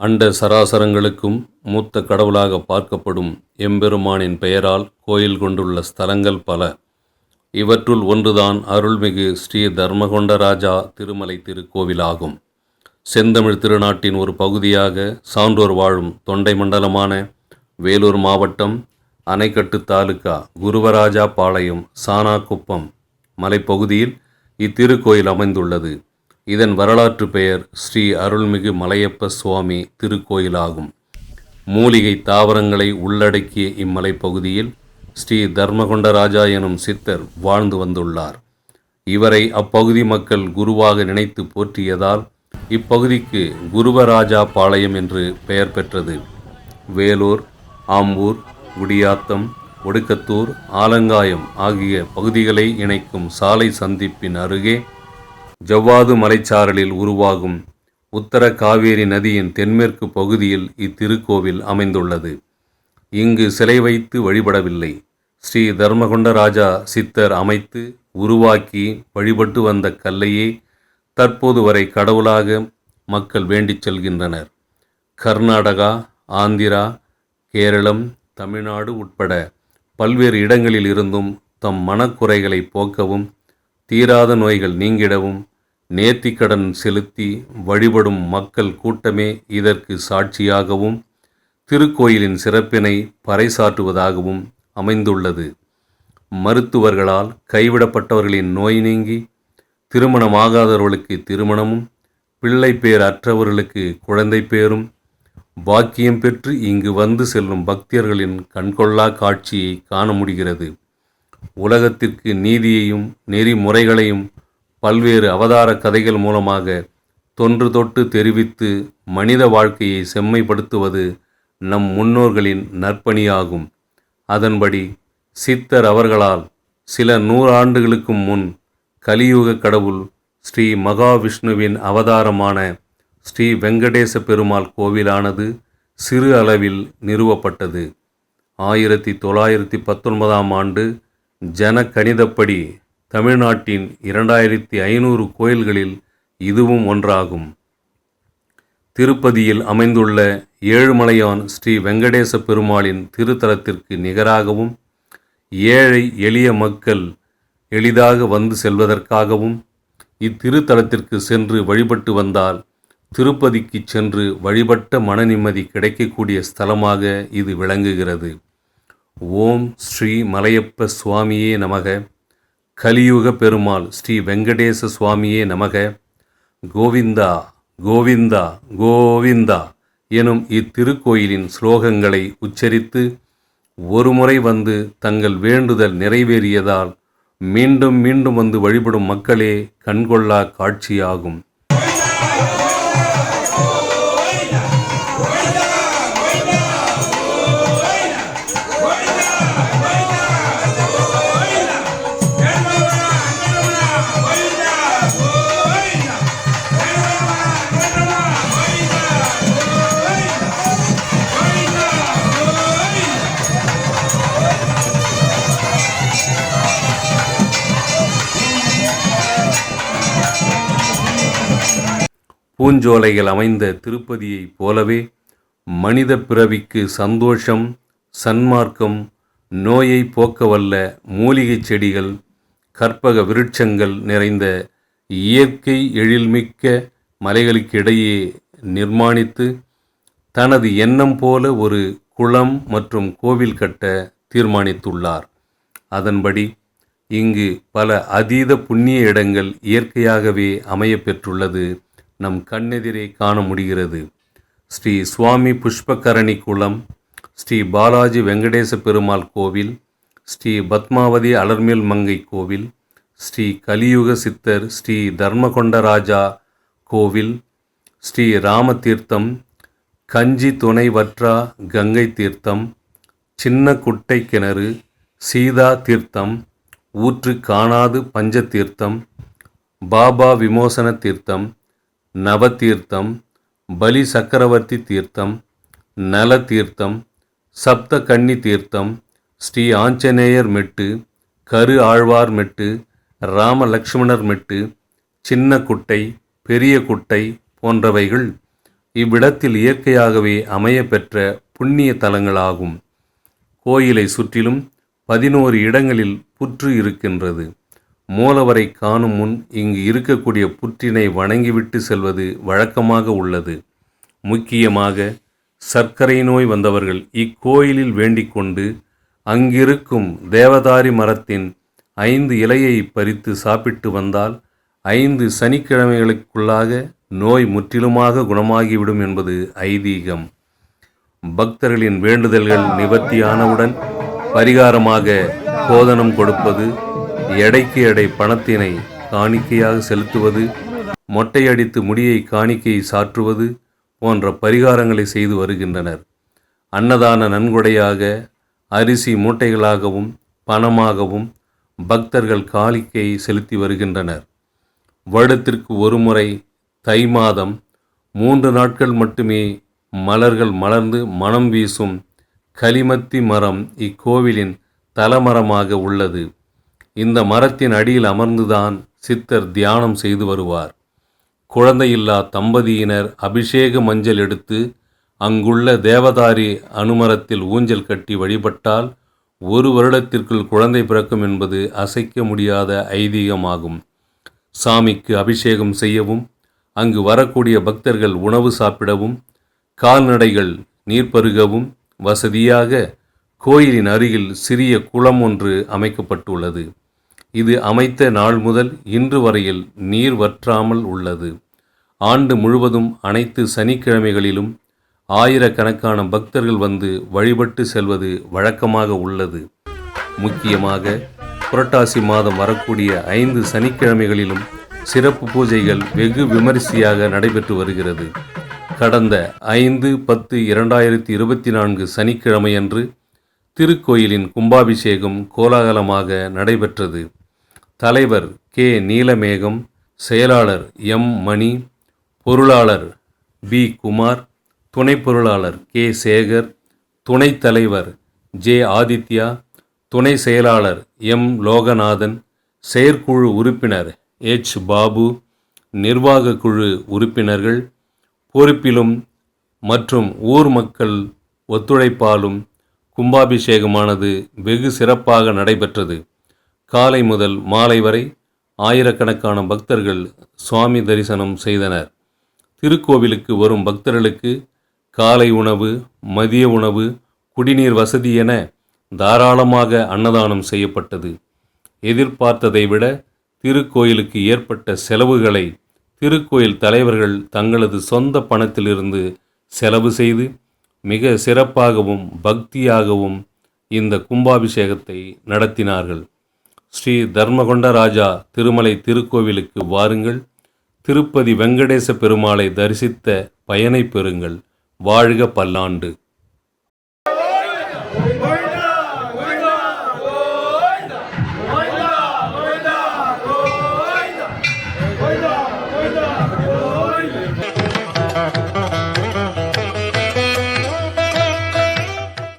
அண்ட சராசரங்களுக்கும் மூத்த கடவுளாக பார்க்கப்படும் எம்பெருமானின் பெயரால் கோயில் கொண்டுள்ள ஸ்தலங்கள் பல. இவற்றுள் ஒன்றுதான் அருள்மிகு ஸ்ரீ தர்மகொண்டராஜா திருமலை திருக்கோவிலாகும். செந்தமிழ் திருநாட்டின் ஒரு பகுதியாக சான்றோர் வாழும் தொண்டை மண்டலமான வேலூர் மாவட்டம் அணைக்கட்டு தாலுகா குருவராஜா பாளையம் சானாக்குப்பம் மலைப்பகுதியில் இத்திருக்கோயில் அமைந்துள்ளது. இதன் வரலாற்று பெயர் ஸ்ரீ அருள்மிகு மலையப்ப சுவாமி திருக்கோயிலாகும். மூலிகை தாவரங்களை உள்ளடக்கிய இம்மலைப்பகுதியில் ஸ்ரீ தர்மகொண்டராஜா எனும் சித்தர் வாழ்ந்து வந்துள்ளார். இவரை அப்பகுதி மக்கள் குருவாக நினைத்து போற்றியதால் இப்பகுதிக்கு குருவராஜா பாளையம் என்று பெயர் பெற்றது. வேலூர், ஆம்பூர், குடியாத்தம், ஒடுக்கத்தூர், ஆலங்காயம் ஆகிய பகுதிகளை இணைக்கும் சாலை சந்திப்பின் அருகே ஜவ்வாது மலைச்சாரலில் உருவாகும் உத்தர காவேரி நதியின் தென்மேற்கு பகுதியில் இத்திருக்கோவில் அமைந்துள்ளது. இங்கு சிலை வைத்து வழிபடவில்லை. ஸ்ரீ தர்மகொண்டராஜா சித்தர் அமைத்து உருவாக்கி வழிபட்டு வந்த கல்லையே தற்போது வரை கடவுளாக மக்கள் வேண்டிச் செல்கின்றனர். கர்நாடகா, ஆந்திரா, கேரளம், தமிழ்நாடு உட்பட பல்வேறு இடங்களில் இருந்தும் தம் மனக்குறைகளை போக்கவும் தீராத நோய்கள் நீங்கிடவும் நேர்த்திக்கடன் செலுத்தி வழிபடும் மக்கள் கூட்டமே இதற்கு சாட்சியாகவும் திருக்கோயிலின் சிறப்பினை பறைசாற்றுவதாகவும் அமைந்துள்ளது. மருத்துவர்களால் கைவிடப்பட்டவர்களின் நோய் நீங்கி திருமணமாகாதவர்களுக்கு திருமணமும் பிள்ளை பேர் அற்றவர்களுக்கு குழந்தை பேரும் பாக்கியம் பெற்று இங்கு வந்து செல்லும் பக்தர்களின் கண்கொள்ளா காட்சியை காண முடிகிறது. உலகத்திற்கு நீதியையும் நெறிமுறைகளையும் பல்வேறு அவதார கதைகள் மூலமாக தொன்று தொட்டு தெரிவித்து மனித வாழ்க்கையை செம்மைப்படுத்துவது நம் முன்னோர்களின் நற்பணியாகும். அதன்படி சித்தர் அவர்களால் சில 100 ஆண்டுகளுக்கு முன் கலியுக கடவுள் ஸ்ரீ மகாவிஷ்ணுவின் அவதாரமான ஸ்ரீ வெங்கடேச பெருமாள் கோவிலானது சிறு அளவில் நிறுவப்பட்டது. 1919ஆம் ஆண்டு ஜன கணிதப்படி தமிழ்நாட்டின் 2500 கோயில்களில் இதுவும் ஒன்றாகும். திருப்பதியில் அமைந்துள்ள ஏழுமலையான் ஸ்ரீ வெங்கடேச பெருமாளின் திருத்தலத்திற்கு நிகராகவும் ஏழை எளிய மக்கள் எளிதாக வந்து செல்வதற்காகவும் இத்திருத்தலத்திற்கு சென்று வழிபட்டு வந்தால் திருப்பதிக்கு சென்று வழிபட்ட மன நிம்மதி கிடைக்கக்கூடிய ஸ்தலமாக இது விளங்குகிறது. ஓம் ஸ்ரீ மலையப்ப சுவாமியே நமக. கலியுக பெருமாள் ஸ்ரீ வெங்கடேச சுவாமியே நமக. கோவிந்தா கோவிந்தா கோவிந்தா எனும் இத்திருக்கோயிலின் ஸ்லோகங்களை உச்சரித்து ஒருமுறை வந்து தங்கள் வேண்டுதல் நிறைவேறியதால் மீண்டும் மீண்டும் வந்து வழிபடும் மக்களே கண்கொள்ளா காட்சியாகும். பூஞ்சோலைகள் அமைந்த திருப்பதியைப் போலவே மனித பிறவிக்கு சந்தோஷம், சன்மார்க்கம், நோயை போக்கவல்ல மூலிகை செடிகள், கற்பக விருட்சங்கள் நிறைந்த இயற்கை எழில்மிக்க மலைகளுக்கிடையே நிர்மாணித்து தனது எண்ணம் போல ஒரு குளம் மற்றும் கோவில் கட்ட தீர்மானித்துள்ளார். அதன்படி இங்கு பல அதீத புண்ணிய இடங்கள் இயற்கையாகவே அமைய பெற்றுள்ளது நம் கண்ணெதிரே காண முடிகிறது. ஸ்ரீ சுவாமி புஷ்பகரணி குளம், ஸ்ரீ பாலாஜி வெங்கடேச பெருமாள் கோவில், ஸ்ரீ பத்மாவதி அலர்மேல் மங்கை கோவில், ஸ்ரீ கலியுக சித்தர் ஸ்ரீ தர்மகொண்டராஜா கோவில், ஸ்ரீ ராம தீர்த்தம், கஞ்சி துணை வற்றா கங்கை தீர்த்தம், சின்ன குட்டை கிணறு, சீதா தீர்த்தம், ஊற்று காணாது பஞ்ச தீர்த்தம், பாபா விமோசன தீர்த்தம், நவதீர்த்தம், பலி சக்கரவர்த்தி தீர்த்தம், நல தீர்த்தம், சப்த கன்னி தீர்த்தம், ஸ்ரீ ஆஞ்சநேயர் மெட்டு, கரு ஆழ்வார் மெட்டு, ராம லக்ஷ்மணர் மெட்டு, சின்ன குட்டை, பெரிய குட்டை போன்றவைகள் இவ்விடத்தில் இயற்கையாகவே அமைய பெற்ற புண்ணிய தலங்களாகும். கோயிலை சுற்றிலும் 11 இடங்களில் புற்று இருக்கின்றது. மூலவரை காணும் முன் இங்கு இருக்கக்கூடிய புற்றினை வணங்கிவிட்டு செல்வது வழக்கமாக உள்ளது. முக்கியமாக சர்க்கரை நோய் வந்தவர்கள் இக்கோயிலில் வேண்டிக் கொண்டு அங்கிருக்கும் தேவதாரி மரத்தின் 5 இலையை பறித்து சாப்பிட்டு வந்தால் 5 சனிக்கிழமைகளுக்குள்ளாக நோய் முற்றிலுமாக குணமாகிவிடும் என்பது ஐதீகம். பக்தர்களின் வேண்டுதல்கள் நிவர்த்தியானவுடன் பரிகாரமாக கோதனம் கொடுப்பது, எடைக்கு எடை பணத்தினை காணிக்கையாக செலுத்துவது, மொட்டையடித்து முடியை காணிக்கையை சாற்றுவது போன்ற பரிகாரங்களை செய்து வருகின்றனர். அன்னதான நன்கொடையாக அரிசி மூட்டைகளாகவும் பணமாகவும் பக்தர்கள் காணிக்கையை செலுத்தி வருகின்றனர். வருடத்திற்கு ஒரு முறை தை மாதம் 3 நாட்கள் மட்டுமே மலர்கள் மலர்ந்து மனம் வீசும் கலிமத்தி மரம் இக்கோவிலின் தலமரமாக உள்ளது. இந்த மரத்தின் அடியில் அமர்ந்துதான் சித்தர் தியானம் செய்து வருவார். குழந்தையில்லா தம்பதியினர் அபிஷேக மஞ்சள் எடுத்து அங்குள்ள தேவதாரி அனுமரத்தில் ஊஞ்சல் கட்டி வழிபட்டால் 1 வருடத்திற்குள் குழந்தை பிறக்கும் என்பது அசைக்க முடியாத ஐதீகமாகும். சாமிக்கு அபிஷேகம் செய்யவும், அங்கு வரக்கூடிய பக்தர்கள் உணவு சாப்பிடவும், கால்நடைகள் நீர் பருகவும் வசதியாக கோயிலின் அருகில் சிறிய குளம் ஒன்று அமைக்கப்பட்டுள்ளது. இது அமைத்த நாள் முதல் இன்று வரையில் நீர் வற்றாமல் உள்ளது. ஆண்டு முழுவதும் அனைத்து சனிக்கிழமைகளிலும் ஆயிரக்கணக்கான பக்தர்கள் வந்து வழிபட்டு செல்வது வழக்கமாக உள்ளது. முக்கியமாக புரட்டாசி மாதம் வரக்கூடிய 5 சனிக்கிழமைகளிலும் சிறப்பு பூஜைகள் வெகு விமரிசையாக நடைபெற்று வருகிறது. கடந்த 5/10/2024 சனிக்கிழமையன்று திருக்கோயிலின் கும்பாபிஷேகம் கோலாகலமாக நடைபெற்றது. தலைவர் கே. நீலமேகம், செயலாளர் எம். மணி, பொருளாளர் பி. குமார், துணை பொருளாளர் கே. சேகர், துணைத் தலைவர் ஜே. ஆதித்யா, துணை செயலாளர் எம். லோகநாதன், செயற்குழு உறுப்பினர் எச். பாபு, நிர்வாக குழு உறுப்பினர்கள் பொறுப்பிலும் மற்றும் ஊர் மக்கள் ஒத்துழைப்பாலும் கும்பாபிஷேகமானது வெகு சிறப்பாக நடைபெற்றது. காலை முதல் மாலை வரை ஆயிரக்கணக்கான பக்தர்கள் சுவாமி தரிசனம் செய்தனர். திருக்கோவிலுக்கு வரும் பக்தர்களுக்கு காலை உணவு, மதிய உணவு, குடிநீர் வசதி என தாராளமாக அன்னதானம் செய்யப்பட்டது. எதிர்பார்த்ததை விட திருக்கோயிலுக்கு ஏற்பட்ட செலவுகளை திருக்கோயில் தலைவர்கள் தங்களது சொந்த பணத்திலிருந்து செலவு செய்து மிக சிறப்பாகவும் பக்தியாகவும் இந்த கும்பாபிஷேகத்தை நடத்தினார்கள். ஸ்ரீ தர்மகொண்டராஜா திருமலை திருக்கோவிலுக்கு வாருங்கள். திருப்பதி வெங்கடேச பெருமாளை தரிசித்த பயனை பெறுங்கள். வாழ்க பல்லாண்டு.